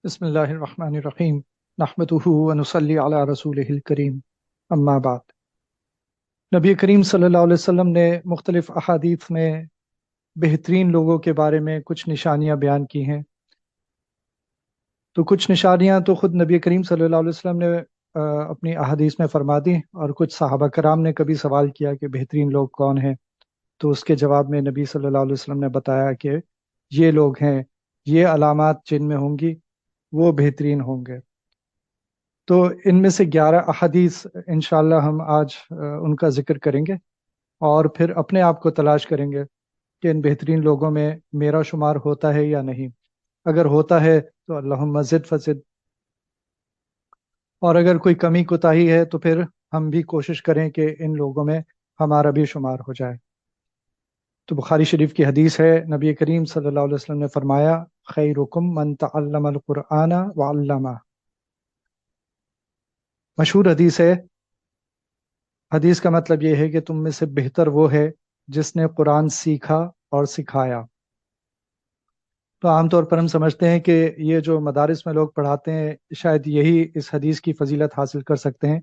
بسم اللہ الرحمن الرحیم نحمدہ ونصلی علی رسولہ الکریم اما بعد۔ نبی کریم صلی اللہ علیہ وسلم نے مختلف احادیث میں بہترین لوگوں کے بارے میں کچھ نشانیاں بیان کی ہیں۔ تو کچھ نشانیاں تو خود نبی کریم صلی اللہ علیہ وسلم نے اپنی احادیث میں فرما دی، اور کچھ صحابہ کرام نے کبھی سوال کیا کہ بہترین لوگ کون ہیں، تو اس کے جواب میں نبی صلی اللہ علیہ وسلم نے بتایا کہ یہ لوگ ہیں، یہ علامات جن میں ہوں گی وہ بہترین ہوں گے۔ تو ان میں سے 11 احادیث انشاءاللہ ہم آج ان کا ذکر کریں گے، اور پھر اپنے آپ کو تلاش کریں گے کہ ان بہترین لوگوں میں میرا شمار ہوتا ہے یا نہیں۔ اگر ہوتا ہے تو اللہم زد فزد، اور اگر کوئی کمی کوتاہی ہے تو پھر ہم بھی کوشش کریں کہ ان لوگوں میں ہمارا بھی شمار ہو جائے۔ تو بخاری شریف کی حدیث ہے، نبی کریم صلی اللہ علیہ وسلم نے فرمایا خیرکم من تعلم القرآن وعلمہ۔ مشہور حدیث ہے، حدیث کا مطلب یہ ہے کہ تم میں سے بہتر وہ ہے جس نے قرآن سیکھا اور سکھایا۔ تو عام طور پر ہم سمجھتے ہیں کہ یہ جو مدارس میں لوگ پڑھاتے ہیں شاید یہی اس حدیث کی فضیلت حاصل کر سکتے ہیں،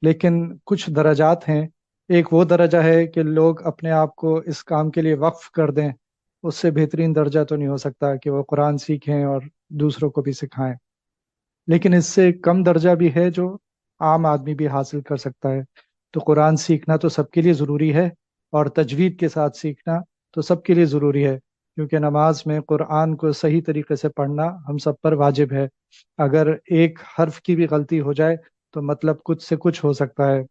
لیکن کچھ درجات ہیں۔ ایک وہ درجہ ہے کہ لوگ اپنے آپ کو اس کام کے لیے وقف کر دیں، اس سے بہترین درجہ تو نہیں ہو سکتا کہ وہ قرآن سیکھیں اور دوسروں کو بھی سکھائیں۔ لیکن اس سے کم درجہ بھی ہے جو عام آدمی بھی حاصل کر سکتا ہے۔ تو قرآن سیکھنا تو سب کے لیے ضروری ہے، اور تجوید کے ساتھ سیکھنا تو سب کے لیے ضروری ہے، کیونکہ نماز میں قرآن کو صحیح طریقے سے پڑھنا ہم سب پر واجب ہے۔ اگر ایک حرف کی بھی غلطی ہو جائے تو مطلب کچھ سے کچھ ہو سکتا ہے۔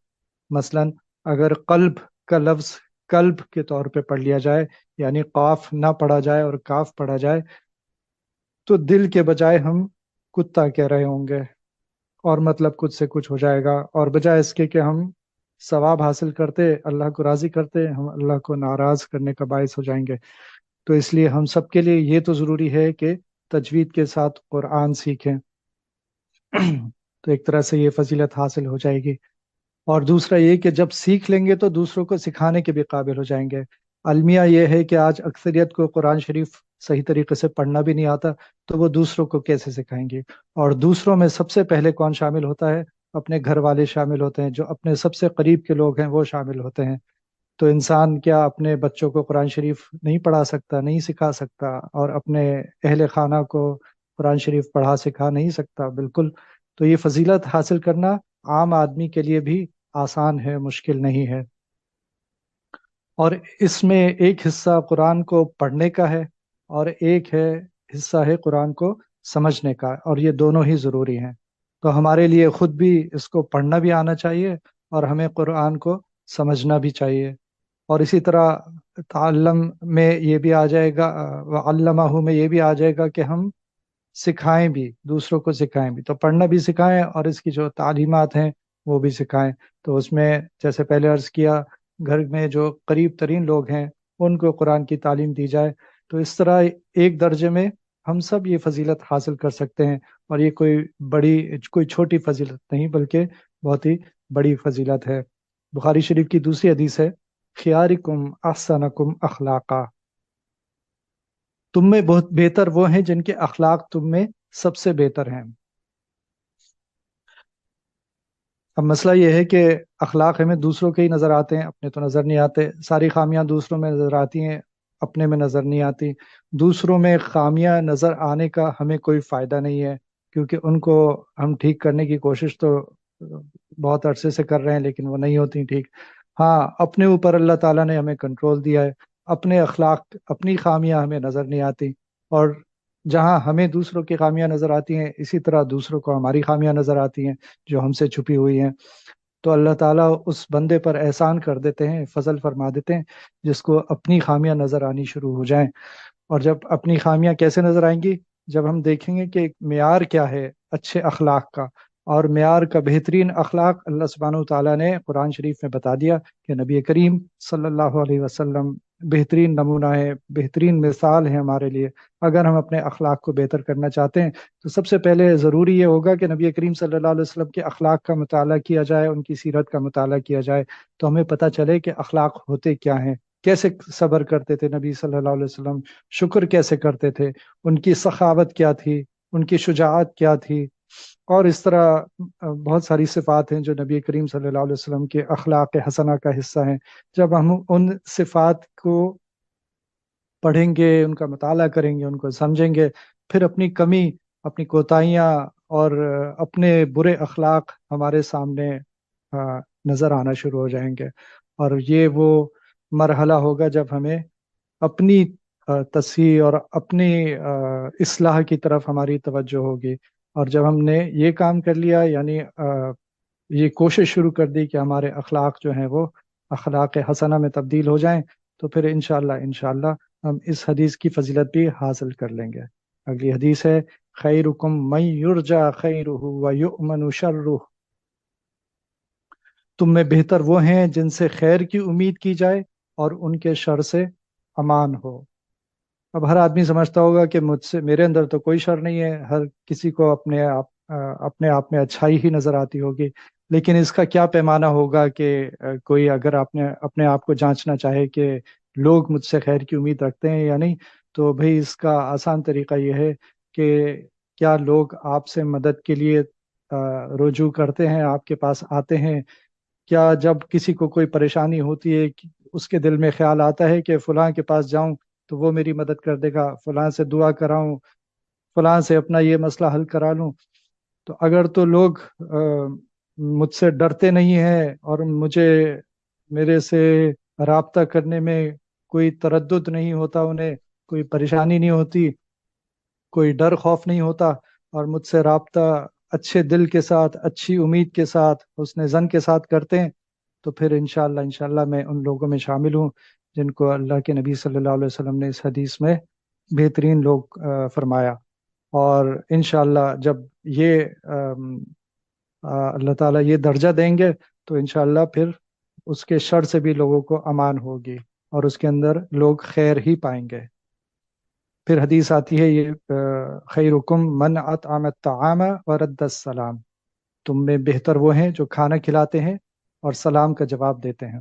مثلا اگر قلب کا لفظ قلب کے طور پہ پڑھ لیا جائے، یعنی قاف نہ پڑھا جائے اور کاف پڑھا جائے، تو دل کے بجائے ہم کتا کہہ رہے ہوں گے، اور مطلب کچھ سے کچھ ہو جائے گا، اور بجائے اس کے کہ ہم ثواب حاصل کرتے، اللہ کو راضی کرتے، ہم اللہ کو ناراض کرنے کا باعث ہو جائیں گے۔ تو اس لیے ہم سب کے لیے یہ تو ضروری ہے کہ تجوید کے ساتھ قرآن سیکھیں۔ تو ایک طرح سے یہ فضیلت حاصل ہو جائے گی، اور دوسرا یہ کہ جب سیکھ لیں گے تو دوسروں کو سکھانے کے بھی قابل ہو جائیں گے۔ المیہ یہ ہے کہ آج اکثریت کو قرآن شریف صحیح طریقے سے پڑھنا بھی نہیں آتا، تو وہ دوسروں کو کیسے سکھائیں گے؟ اور دوسروں میں سب سے پہلے کون شامل ہوتا ہے؟ اپنے گھر والے شامل ہوتے ہیں، جو اپنے سب سے قریب کے لوگ ہیں وہ شامل ہوتے ہیں۔ تو انسان کیا اپنے بچوں کو قرآن شریف نہیں پڑھا سکتا، نہیں سکھا سکتا، اور اپنے اہل خانہ کو قرآن شریف پڑھا سکھا نہیں سکتا؟ بالکل۔ تو یہ فضیلت حاصل کرنا عام آدمی کے لیے بھی آسان ہے، مشکل نہیں ہے۔ اور اس میں ایک حصہ قرآن کو پڑھنے کا ہے، اور ایک حصہ ہے قرآن کو سمجھنے کا، اور یہ دونوں ہی ضروری ہیں۔ تو ہمارے لیے خود بھی اس کو پڑھنا بھی آنا چاہیے، اور ہمیں قرآن کو سمجھنا بھی چاہیے۔ اور اسی طرح تعلم میں یہ بھی آ جائے گا، وعلمہ میں یہ بھی آ جائے گا کہ ہم سکھائیں بھی، دوسروں کو سکھائیں بھی۔ تو پڑھنا بھی سکھائیں، اور اس کی جو تعلیمات ہیں وہ بھی سکھائیں۔ تو اس میں جیسے پہلے عرض کیا، گھر میں جو قریب ترین لوگ ہیں ان کو قرآن کی تعلیم دی جائے۔ تو اس طرح ایک درجے میں ہم سب یہ فضیلت حاصل کر سکتے ہیں، اور یہ کوئی چھوٹی فضیلت نہیں، بلکہ بہت ہی بڑی فضیلت ہے۔ بخاری شریف کی دوسری حدیث ہے، خیارکم احسنکم اخلاقا۔ تم میں بہت بہتر وہ ہیں جن کے اخلاق تم میں سب سے بہتر ہیں۔ اب مسئلہ یہ ہے کہ اخلاق ہمیں دوسروں کے ہی نظر آتے ہیں، اپنے تو نظر نہیں آتے۔ ساری خامیاں دوسروں میں نظر آتی ہیں، اپنے میں نظر نہیں آتی۔ دوسروں میں خامیاں نظر آنے کا ہمیں کوئی فائدہ نہیں ہے، کیونکہ ان کو ہم ٹھیک کرنے کی کوشش تو بہت عرصے سے کر رہے ہیں، لیکن وہ نہیں ہوتی ٹھیک۔ ہاں، اپنے اوپر اللہ تعالیٰ نے ہمیں کنٹرول دیا ہے، اپنے اخلاق، اپنی خامیاں ہمیں نظر نہیں آتی، اور جہاں ہمیں دوسروں کی خامیاں نظر آتی ہیں، اسی طرح دوسروں کو ہماری خامیاں نظر آتی ہیں جو ہم سے چھپی ہوئی ہیں۔ تو اللہ تعالیٰ اس بندے پر احسان کر دیتے ہیں، فضل فرما دیتے ہیں، جس کو اپنی خامیاں نظر آنی شروع ہو جائیں۔ اور جب اپنی خامیاں کیسے نظر آئیں گی؟ جب ہم دیکھیں گے کہ ایک معیار کیا ہے اچھے اخلاق کا، اور معیار کا بہترین اخلاق اللہ سبحانہ وتعالیٰ نے قرآن شریف میں بتا دیا کہ نبی کریم صلی اللہ علیہ وسلم بہترین نمونہ ہے، بہترین مثال ہے ہمارے لیے۔ اگر ہم اپنے اخلاق کو بہتر کرنا چاہتے ہیں تو سب سے پہلے ضروری یہ ہوگا کہ نبی کریم صلی اللہ علیہ وسلم کے اخلاق کا مطالعہ کیا جائے، ان کی سیرت کا مطالعہ کیا جائے، تو ہمیں پتہ چلے کہ اخلاق ہوتے کیا ہیں، کیسے صبر کرتے تھے نبی صلی اللہ علیہ وسلم، شکر کیسے کرتے تھے، ان کی سخاوت کیا تھی، ان کی شجاعت کیا تھی، اور اس طرح بہت ساری صفات ہیں جو نبی کریم صلی اللہ علیہ وسلم کے اخلاق حسنہ کا حصہ ہیں۔ جب ہم ان صفات کو پڑھیں گے، ان کا مطالعہ کریں گے، ان کو سمجھیں گے، پھر اپنی کمی، اپنی کوتاہیاں اور اپنے برے اخلاق ہمارے سامنے نظر آنا شروع ہو جائیں گے۔ اور یہ وہ مرحلہ ہوگا جب ہمیں اپنی تصحیح اور اپنی اصلاح کی طرف ہماری توجہ ہوگی۔ اور جب ہم نے یہ کام کر لیا، یعنی یہ کوشش شروع کر دی کہ ہمارے اخلاق جو ہیں وہ اخلاق حسنہ میں تبدیل ہو جائیں، تو پھر انشاءاللہ ہم اس حدیث کی فضیلت بھی حاصل کر لیں گے۔ اگلی حدیث ہے خیرکم من یرجا خیرہ ویؤمن شرہ، تم میں بہتر وہ ہیں جن سے خیر کی امید کی جائے اور ان کے شر سے امان ہو۔ اب ہر آدمی سمجھتا ہوگا کہ مجھ سے، میرے اندر تو کوئی شر نہیں ہے، ہر کسی کو اپنے آپ میں اچھائی ہی نظر آتی ہوگی، لیکن اس کا کیا پیمانہ ہوگا کہ کوئی اگر اپنے آپ کو جانچنا چاہے کہ لوگ مجھ سے خیر کی امید رکھتے ہیں یا نہیں، تو بھئی اس کا آسان طریقہ یہ ہے کہ کیا لوگ آپ سے مدد کے لیے رجوع کرتے ہیں، آپ کے پاس آتے ہیں؟ کیا جب کسی کو کوئی پریشانی ہوتی ہے، اس کے دل میں خیال آتا ہے کہ فلاں کے پاس جاؤں تو وہ میری مدد کر دے گا، فلاں سے دعا کراؤں، فلاں سے اپنا یہ مسئلہ حل کرا لوں؟ تو اگر تو لوگ مجھ سے ڈرتے نہیں ہیں اور میرے سے رابطہ کرنے میں کوئی تردد نہیں ہوتا، انہیں کوئی پریشانی نہیں ہوتی، کوئی ڈر خوف نہیں ہوتا، اور مجھ سے رابطہ اچھے دل کے ساتھ، اچھی امید کے ساتھ، حسن ظن کے ساتھ کرتے ہیں، تو پھر انشاءاللہ میں ان لوگوں میں شامل ہوں جن کو اللہ کے نبی صلی اللہ علیہ وسلم نے اس حدیث میں بہترین لوگ فرمایا۔ اور انشاءاللہ جب یہ اللہ تعالیٰ یہ درجہ دیں گے تو انشاءاللہ پھر اس کے شر سے بھی لوگوں کو امان ہوگی اور اس کے اندر لوگ خیر ہی پائیں گے۔ پھر حدیث آتی ہے یہ خیرکم من اطعم الطعام ورد السلام، تم میں بہتر وہ ہیں جو کھانا کھلاتے ہیں اور سلام کا جواب دیتے ہیں۔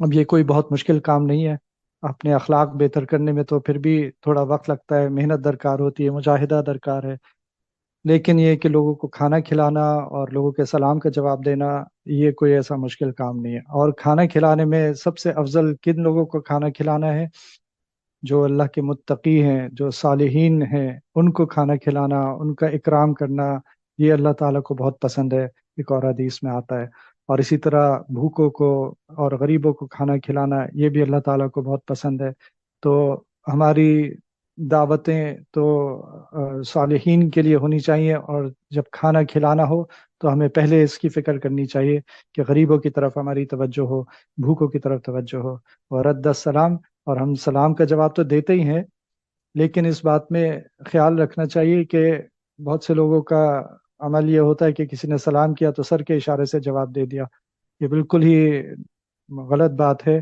اب یہ کوئی بہت مشکل کام نہیں ہے، اپنے اخلاق بہتر کرنے میں تو پھر بھی تھوڑا وقت لگتا ہے، محنت درکار ہوتی ہے، مجاہدہ درکار ہے، لیکن یہ کہ لوگوں کو کھانا کھلانا اور لوگوں کے سلام کا جواب دینا، یہ کوئی ایسا مشکل کام نہیں ہے۔ اور کھانا کھلانے میں سب سے افضل کن لوگوں کو کھانا کھلانا ہے؟ جو اللہ کے متقی ہیں، جو صالحین ہیں، ان کو کھانا کھلانا، ان کا اکرام کرنا، یہ اللہ تعالیٰ کو بہت پسند ہے، ایک اور حدیث میں آتا ہے۔ اور اسی طرح بھوکوں کو اور غریبوں کو کھانا کھلانا، یہ بھی اللہ تعالیٰ کو بہت پسند ہے۔ تو ہماری دعوتیں تو صالحین کے لیے ہونی چاہیے، اور جب کھانا کھلانا ہو تو ہمیں پہلے اس کی فکر کرنی چاہیے کہ غریبوں کی طرف ہماری توجہ ہو، بھوکوں کی طرف توجہ ہو۔ اور رد السلام، اور ہم سلام کا جواب تو دیتے ہی ہیں، لیکن اس بات میں خیال رکھنا چاہیے کہ بہت سے لوگوں کا عمل یہ ہوتا ہے کہ کسی نے سلام کیا تو سر کے اشارے سے جواب دے دیا، یہ بالکل ہی غلط بات ہے۔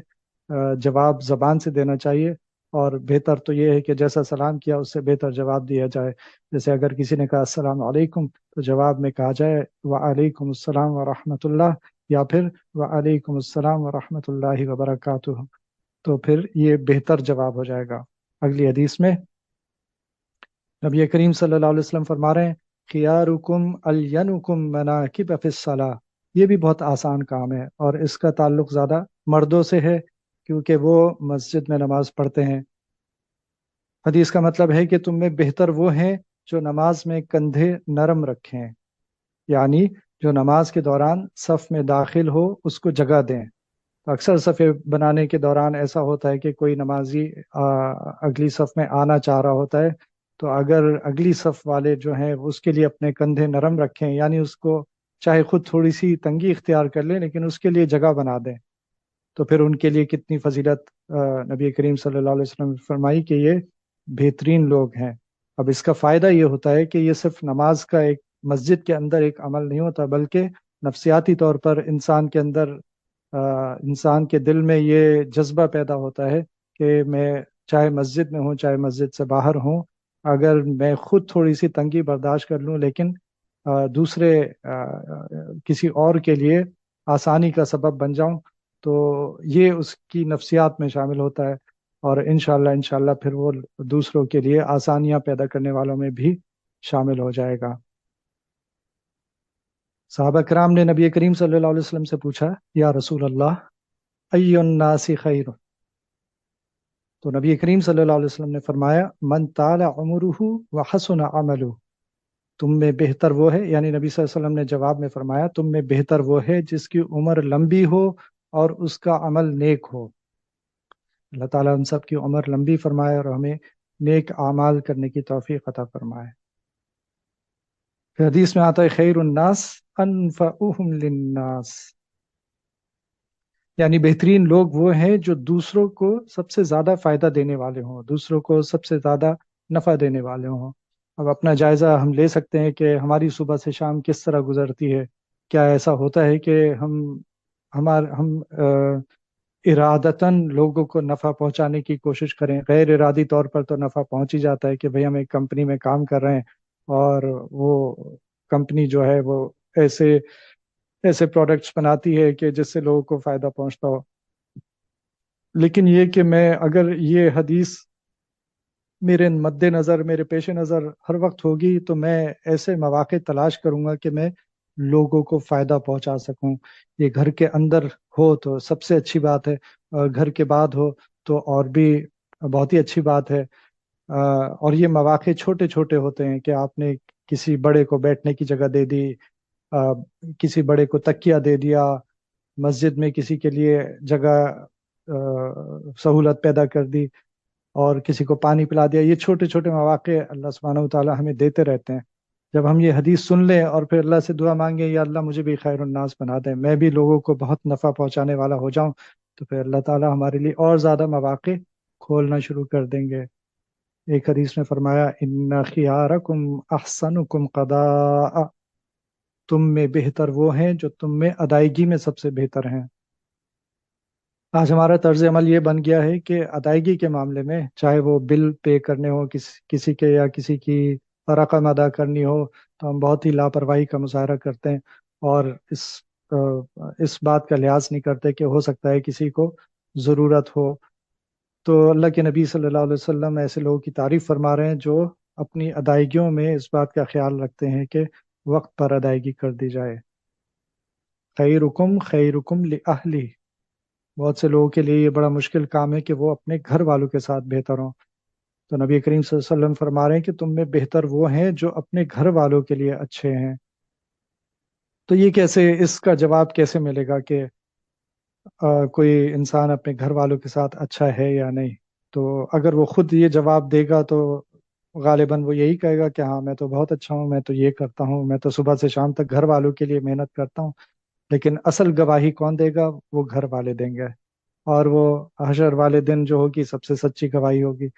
جواب زبان سے دینا چاہیے، اور بہتر تو یہ ہے کہ جیسا سلام کیا اس سے بہتر جواب دیا جائے۔ جیسے اگر کسی نے کہا السلام علیکم تو جواب میں کہا جائے وعلیکم السلام ورحمۃ اللہ، یا پھر وعلیکم السلام ورحمۃ اللہ وبرکاتہ، تو پھر یہ بہتر جواب ہو جائے گا۔ اگلی حدیث میں نبی کریم صلی اللہ علیہ وسلم فرما رہے ہیں خیارکم الینکم مناکب فی الصلاۃ، یہ بھی بہت آسان کام ہے، اور اس کا تعلق زیادہ مردوں سے ہے کیونکہ وہ مسجد میں نماز پڑھتے ہیں۔ حدیث کا مطلب ہے کہ تم میں بہتر وہ ہیں جو نماز میں کندھے نرم رکھیں، یعنی جو نماز کے دوران صف میں داخل ہو اس کو جگہ دیں۔ اکثر صفیں بنانے کے دوران ایسا ہوتا ہے کہ کوئی نمازی اگلی صف میں آنا چاہ رہا ہوتا ہے، تو اگر اگلی صف والے جو ہیں اس کے لیے اپنے کندھے نرم رکھیں، یعنی اس کو چاہے خود تھوڑی سی تنگی اختیار کر لیں لیکن اس کے لیے جگہ بنا دیں، تو پھر ان کے لیے کتنی فضیلت نبی کریم صلی اللہ علیہ وسلم نے فرمائی کہ یہ بہترین لوگ ہیں۔ اب اس کا فائدہ یہ ہوتا ہے کہ یہ صرف نماز کا ایک مسجد کے اندر ایک عمل نہیں ہوتا، بلکہ نفسیاتی طور پر انسان کے اندر، انسان کے دل میں یہ جذبہ پیدا ہوتا ہے کہ میں چاہے مسجد میں ہوں چاہے مسجد سے باہر ہوں، اگر میں خود تھوڑی سی تنگی برداشت کر لوں لیکن دوسرے کسی اور کے لیے آسانی کا سبب بن جاؤں، تو یہ اس کی نفسیات میں شامل ہوتا ہے، اور انشاءاللہ پھر وہ دوسروں کے لیے آسانیاں پیدا کرنے والوں میں بھی شامل ہو جائے گا۔ صحابہ کرام نے نبی کریم صلی اللہ علیہ وسلم سے پوچھا، یا رسول اللہ، ای الناس خیر؟ تو نبی کریم صلی اللہ علیہ وسلم نے فرمایا، من طال عمرہ وحسن عملہ، تم میں بہتر وہ ہے، یعنی نبی صلی اللہ علیہ وسلم نے جواب میں فرمایا، تم میں بہتر وہ ہے جس کی عمر لمبی ہو اور اس کا عمل نیک ہو۔ اللہ تعالیٰ ہم سب کی عمر لمبی فرمائے اور ہمیں نیک اعمال کرنے کی توفیق عطا فرمائے۔ پھر حدیث میں آتا ہے، خیر الناس انفعہم للناس، یعنی بہترین لوگ وہ ہیں جو دوسروں کو سب سے زیادہ فائدہ دینے والے ہوں، دوسروں کو سب سے زیادہ نفع دینے والے ہوں۔ اب اپنا جائزہ ہم لے سکتے ہیں کہ ہماری صبح سے شام کس طرح گزرتی ہے۔ کیا ایسا ہوتا ہے کہ ہم ارادتاً لوگوں کو نفع پہنچانے کی کوشش کریں؟ غیر ارادی طور پر تو نفع پہنچ ہی جاتا ہے کہ بھئی ہم ایک کمپنی میں کام کر رہے ہیں اور وہ کمپنی جو ہے وہ ایسے ایسے پروڈکٹس بناتی ہے کہ جس سے لوگوں کو فائدہ پہنچتا ہو۔ لیکن یہ کہ میں اگر یہ حدیث میرے مد نظر، میرے پیش نظر ہر وقت ہوگی، تو میں ایسے مواقع تلاش کروں گا کہ میں لوگوں کو فائدہ پہنچا سکوں۔ یہ گھر کے اندر ہو تو سب سے اچھی بات ہے، اور گھر کے بعد ہو تو اور بھی بہت ہی اچھی بات ہے۔ اور یہ مواقع چھوٹے چھوٹے ہوتے ہیں کہ آپ نے کسی بڑے کو بیٹھنے کی جگہ دے دی، کسی بڑے کو تکیہ دے دیا، مسجد میں کسی کے لیے جگہ سہولت پیدا کر دی، اور کسی کو پانی پلا دیا۔ یہ چھوٹے چھوٹے مواقع اللہ سبحانہ و تعالیٰ ہمیں دیتے رہتے ہیں۔ جب ہم یہ حدیث سن لیں اور پھر اللہ سے دعا مانگیں، یا اللہ مجھے بھی خیر الناس بنا دیں، میں بھی لوگوں کو بہت نفع پہنچانے والا ہو جاؤں، تو پھر اللہ تعالیٰ ہمارے لیے اور زیادہ مواقع کھولنا شروع کر دیں گے۔ ایک حدیث میں فرمایا، ان خیارکم احسنکم قضاء، تم میں بہتر وہ ہیں جو تم میں ادائیگی میں سب سے بہتر ہیں۔ آج ہمارا طرز عمل یہ بن گیا ہے کہ ادائیگی کے معاملے میں، چاہے وہ بل پے کرنے ہو کسی کے، یا کسی کی رقم ادا کرنی ہو، تو ہم بہت ہی لاپرواہی کا مظاہرہ کرتے ہیں، اور اس بات کا لحاظ نہیں کرتے کہ ہو سکتا ہے کسی کو ضرورت ہو۔ تو اللہ کے نبی صلی اللہ علیہ وسلم ایسے لوگوں کی تعریف فرما رہے ہیں جو اپنی ادائیگیوں میں اس بات کا خیال رکھتے ہیں کہ وقت پر ادائیگی کر دی جائے۔ خیرکم خیرکم لأہلہ، بہت سے لوگوں کے لیے یہ بڑا مشکل کام ہے کہ وہ اپنے گھر والوں کے ساتھ بہتر ہوں۔ تو نبی کریم صلی اللہ علیہ وسلم فرما رہے ہیں کہ تم میں بہتر وہ ہیں جو اپنے گھر والوں کے لیے اچھے ہیں۔ تو یہ کیسے، اس کا جواب کیسے ملے گا کہ کوئی انسان اپنے گھر والوں کے ساتھ اچھا ہے یا نہیں؟ تو اگر وہ خود یہ جواب دے گا تو غالباً وہ یہی کہے گا کہ ہاں میں تو بہت اچھا ہوں، میں تو یہ کرتا ہوں، میں تو صبح سے شام تک گھر والوں کے لیے محنت کرتا ہوں۔ لیکن اصل گواہی کون دے گا؟ وہ گھر والے دیں گے، اور وہ حشر والے دن جو ہوگی سب سے سچی گواہی ہوگی۔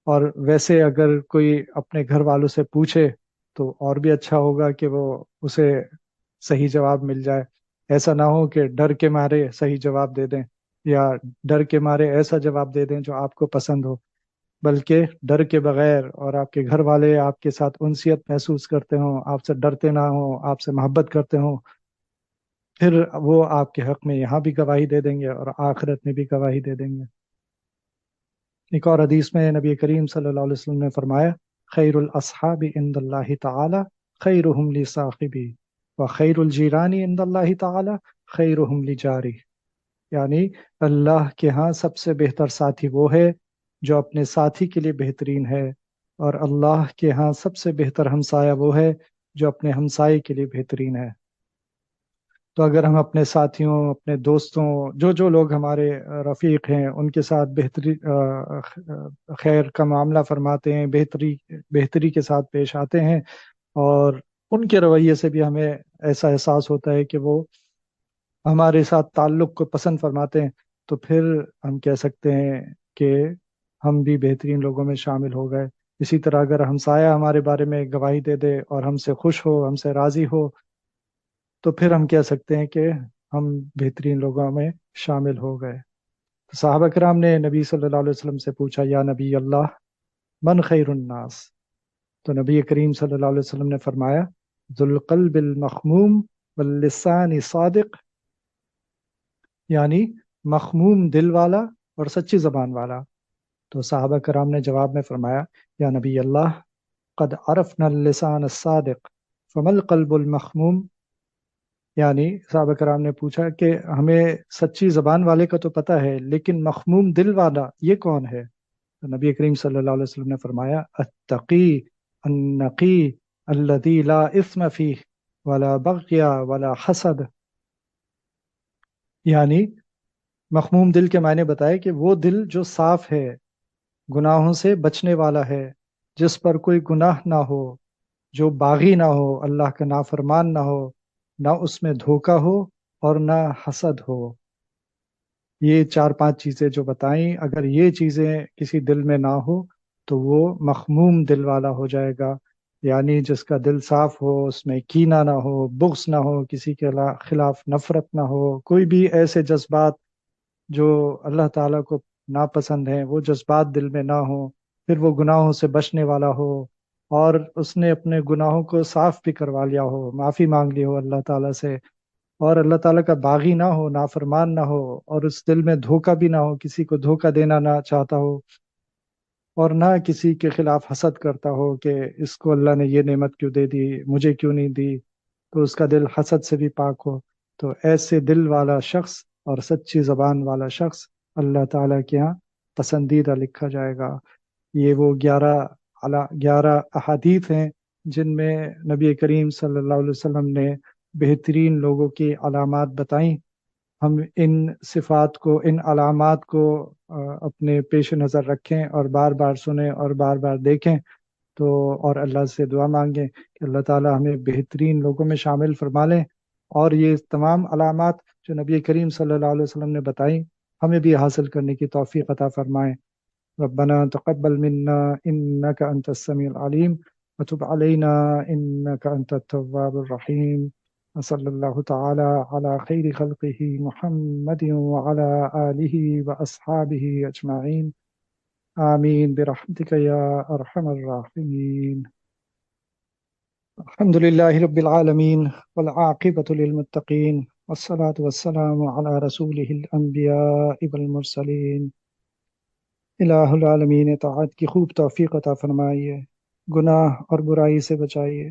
اور ویسے اگر کوئی اپنے گھر والوں سے پوچھے تو اور بھی اچھا ہوگا کہ وہ اسے صحیح جواب مل جائے۔ ایسا نہ ہو کہ ڈر کے مارے صحیح جواب دے دیں، یا ڈر کے مارے ایسا جواب دے دیں جو آپ کو پسند ہو، بلکہ ڈر کے بغیر، اور آپ کے گھر والے آپ کے ساتھ انسیت محسوس کرتے ہوں، آپ سے ڈرتے نہ ہوں، آپ سے محبت کرتے ہوں، پھر وہ آپ کے حق میں یہاں بھی گواہی دے دیں گے اور آخرت میں بھی گواہی دے دیں گے۔ ایک اور حدیث میں نبی کریم صلی اللہ علیہ وسلم نے فرمایا، خیر الاصحاب عند اللہ تعالی خیرہم لصاحبی، وخیر الجیران عند اللہ تعالی خیرہم لجاری، یعنی اللہ کے ہاں سب سے بہتر ساتھی وہ ہے جو اپنے ساتھی کے لیے بہترین ہے، اور اللہ کے ہاں سب سے بہتر ہمسایہ وہ ہے جو اپنے ہمسائے کے لیے بہترین ہے۔ تو اگر ہم اپنے ساتھیوں، اپنے دوستوں، جو جو لوگ ہمارے رفیق ہیں، ان کے ساتھ بہتری خیر کا معاملہ فرماتے ہیں، بہتری کے ساتھ پیش آتے ہیں، اور ان کے رویے سے بھی ہمیں ایسا احساس ہوتا ہے کہ وہ ہمارے ساتھ تعلق کو پسند فرماتے ہیں، تو پھر ہم کہہ سکتے ہیں کہ ہم بھی بہترین لوگوں میں شامل ہو گئے۔ اسی طرح اگر ہمسایہ ہمارے بارے میں گواہی دے دے اور ہم سے خوش ہو، ہم سے راضی ہو، تو پھر ہم کہہ سکتے ہیں کہ ہم بہترین لوگوں میں شامل ہو گئے۔ تو صحابہ کرام نے نبی صلی اللہ علیہ وسلم سے پوچھا، یا نبی اللہ، من خیر الناس؟ تو نبی کریم صلی اللہ علیہ وسلم نے فرمایا، ذو القلب المخموم واللسان صادق، یعنی مخموم دل والا اور سچی زبان والا۔ تو صحابہ کرام نے جواب میں فرمایا، یا نبی اللہ، قد عرفنا اللسان الصادق فما القلب المخموم. یعنی صحابہ کرام نے پوچھا کہ ہمیں سچی زبان والے کا تو پتہ ہے، لیکن مخموم دل والا یہ کون ہے؟ تو نبی کریم صلی اللہ علیہ وسلم نے فرمایا التقی النقی الذی لا اثم فیہ ولا بغی ولا حسد. یعنی مخموم دل کے معنی بتائے کہ وہ دل جو صاف ہے، گناہوں سے بچنے والا ہے، جس پر کوئی گناہ نہ ہو، جو باغی نہ ہو، اللہ کا نافرمان نہ ہو، نہ اس میں دھوکہ ہو اور نہ حسد ہو. یہ چار پانچ چیزیں جو بتائیں، اگر یہ چیزیں کسی دل میں نہ ہو تو وہ مخموم دل والا ہو جائے گا. یعنی جس کا دل صاف ہو، اس میں کینہ نہ ہو، بغض نہ ہو، کسی کے خلاف نفرت نہ ہو، کوئی بھی ایسے جذبات جو اللہ تعالیٰ کو ناپسند ہیں وہ جذبات دل میں نہ ہوں، پھر وہ گناہوں سے بچنے والا ہو، اور اس نے اپنے گناہوں کو صاف بھی کروا لیا ہو، معافی مانگ لی ہو اللہ تعالیٰ سے، اور اللہ تعالیٰ کا باغی نہ ہو، نافرمان نہ ہو، اور اس دل میں دھوکہ بھی نہ ہو، کسی کو دھوکہ دینا نہ چاہتا ہو، اور نہ کسی کے خلاف حسد کرتا ہو کہ اس کو اللہ نے یہ نعمت کیوں دے دی، مجھے کیوں نہیں دی، تو اس کا دل حسد سے بھی پاک ہو. تو ایسے دل والا شخص اور سچی زبان والا شخص اللہ تعالیٰ کے ہاں پسندیدہ لکھا جائے گا. یہ وہ 11 احادیث ہیں جن میں نبی کریم صلی اللہ علیہ وسلم نے بہترین لوگوں کی علامات بتائیں. ہم ان صفات کو، ان علامات کو اپنے پیش نظر رکھیں اور بار بار سنیں اور بار بار دیکھیں، تو اور اللہ سے دعا مانگیں کہ اللہ تعالی ہمیں بہترین لوگوں میں شامل فرما لیں، اور یہ تمام علامات جو نبی کریم صلی اللہ علیہ وسلم نے بتائیں ہمیں بھی حاصل کرنے کی توفیق عطا فرمائیں. ربنا تقبل منا انك انت السميع العليم وتب علينا انك انت التواب الرحيم. وصلى الله تعالى على خير خلقه محمد وعلى آله وأصحابه أجمعين. آمين برحمتك يا أرحم الراحمين. الحمد لله رب العالمين والعاقبة للمتقين والصلاة والسلام على رسوله الأنبياء والمرسلين. الہ العالمین اطاعت کی خوب توفیق عطا فرمائیے، گناہ اور برائی سے بچائیے،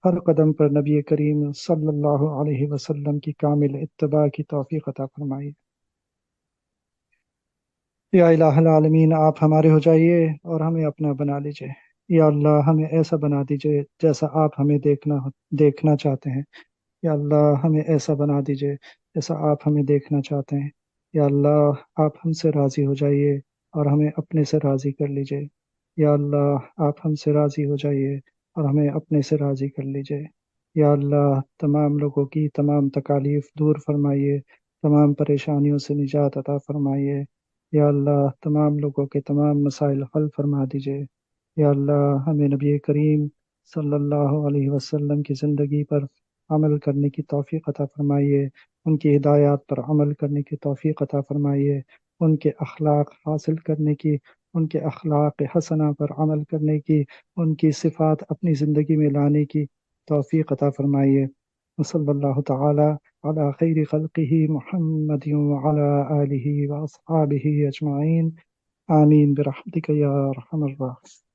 ہر قدم پر نبی کریم صلی اللہ علیہ وسلم کی کامل اتباع کی توفیق عطا فرمائیے. یا الہ العالمین، آپ ہمارے ہو جائیے اور ہمیں اپنا بنا لیجئے. یا اللہ ہمیں ایسا بنا دیجئے جیسا آپ ہمیں دیکھنا چاہتے ہیں. یا اللہ ہمیں ایسا بنا دیجئے جیسا آپ ہمیں دیکھنا چاہتے ہیں. یا اللہ آپ ہم سے راضی ہو جائیے اور ہمیں اپنے سے راضی کر لیجئے. یا اللہ آپ ہم سے راضی ہو جائیے اور ہمیں اپنے سے راضی کر لیجئے. یا اللہ تمام لوگوں کی تمام تکالیف دور فرمائیے، تمام پریشانیوں سے نجات عطا فرمائیے. یا اللہ تمام لوگوں کے تمام مسائل حل فرما دیجئے. یا اللہ ہمیں نبی کریم صلی اللہ علیہ وسلم کی زندگی پر عمل کرنے کی توفیق عطا فرمائیے، ان کی ہدایات پر عمل کرنے کی توفیق عطا فرمائیے، ان کے اخلاق حاصل کرنے کی، ان کے اخلاق حسنہ پر عمل کرنے کی، ان کی صفات اپنی زندگی میں لانے کی توفیق عطا فرمائیے. وصلی اللہ تعالی علی خیر خلقہ محمد وعلی آلہ واصحابہ اجمعین. آمین برحمتک یا ارحم الراحمین.